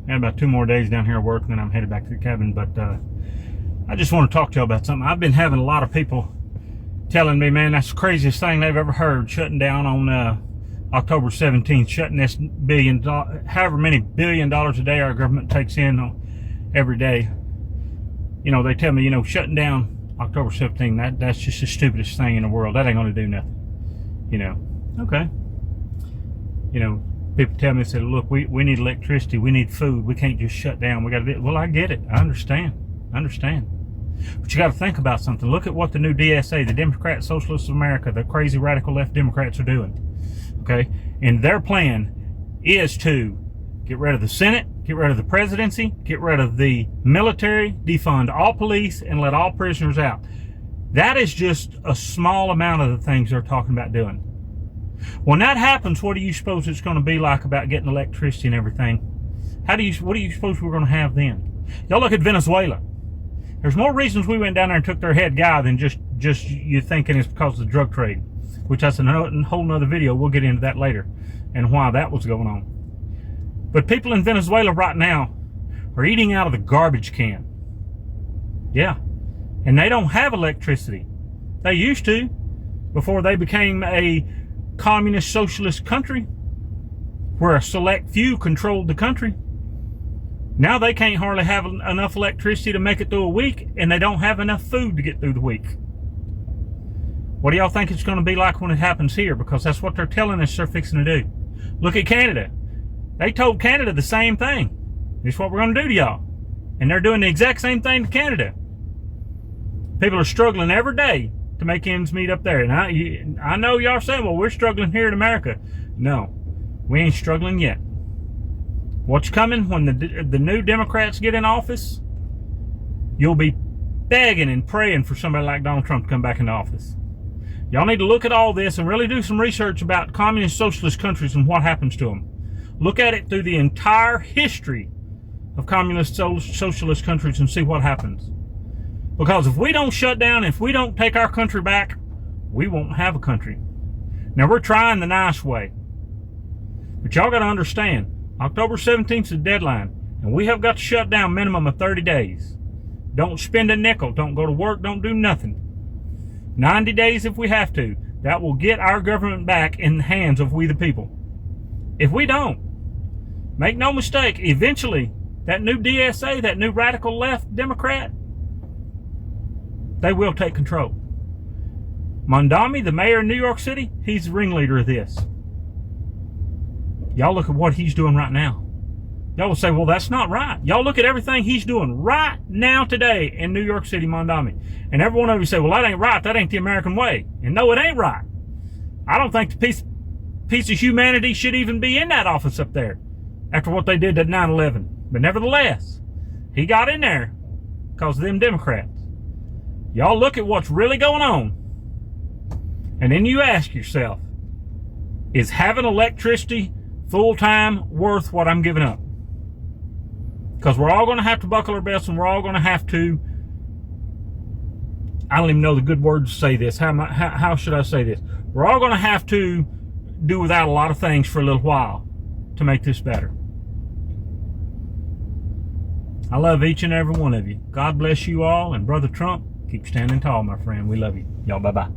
I got about 2 more days down here working, and I'm headed back to the cabin. But I just want to talk to you about something. I've been having a lot of people telling me, man, that's the craziest thing they've ever heard, shutting down on October 17th, shutting this however many $1 billion a day our government takes in every day. You know, they tell me, you know, shutting down October 17th, that's just the stupidest thing in the world. That ain't going to do nothing. You know, okay. You know, people tell me, say, look, we need electricity, we need food, we can't just shut down. We got to do it. Well, I get it. I understand. But you got to think about something. Look at what the new DSA, the Democrat Socialists of America, the crazy radical left Democrats are doing. Okay? And their plan is to get rid of the Senate, get rid of the presidency, get rid of the military, defund all police, and let all prisoners out. That is just a small amount of the things they're talking about doing. When that happens, what do you suppose it's going to be like about getting electricity and everything? What do you suppose we're going to have then? Y'all look at Venezuela. There's more reasons we went down there and took their head guy than just you thinking it's because of the drug trade, which that's a whole nother video. We'll get into that later and why that was going on. But people in Venezuela right now are eating out of the garbage can. Yeah. And they don't have electricity. They used to before they became a communist socialist country where a select few controlled the country. Now they can't hardly have enough electricity to make it through a week, and they don't have enough food to get through the week. What do y'all think it's going to be like when it happens here? Because that's what they're telling us they're fixing to do. Look at Canada. They told Canada the same thing. This is what we're going to do to y'all. And they're doing the exact same thing to Canada. People are struggling every day to make ends meet up there. And I know y'all saying, well, we're struggling here in America. No, we ain't struggling yet. What's coming when the new Democrats get in office? You'll be begging and praying for somebody like Donald Trump to come back into office. Y'all need to look at all this and really do some research about communist socialist countries and what happens to them. Look at it through the entire history of communist socialist countries and see what happens. Because if we don't shut down, if we don't take our country back, we won't have a country. Now, we're trying the nice way. But y'all got to understand, October 17th is the deadline, and we have got to shut down minimum of 30 days. Don't spend a nickel. Don't go to work. Don't do nothing. 90 days if we have to. That will get our government back in the hands of we the people. If we don't, make no mistake, eventually, that new DSA, that new radical left Democrat, they will take control. Mondami, the mayor of New York City, he's the ringleader of this. Y'all look at what he's doing right now. Y'all will say, well, that's not right. Y'all look at everything he's doing right now today in New York City, Mondami. And every one of you say, well, that ain't right. That ain't the American way. And no, it ain't right. I don't think the piece of humanity should even be in that office up there after what they did at 9/11. But nevertheless, he got in there because of them Democrats. Y'all look at what's really going on. And then you ask yourself, is having electricity full-time worth what I'm giving up? Because we're all going to have to buckle our belts, and we're all going to have to, I don't even know the good words to say this. How should I say this? We're all going to have to do without a lot of things for a little while to make this better. I love each and every one of you. God bless you all, and Brother Trump, keep standing tall, my friend. We love you. Y'all, bye-bye.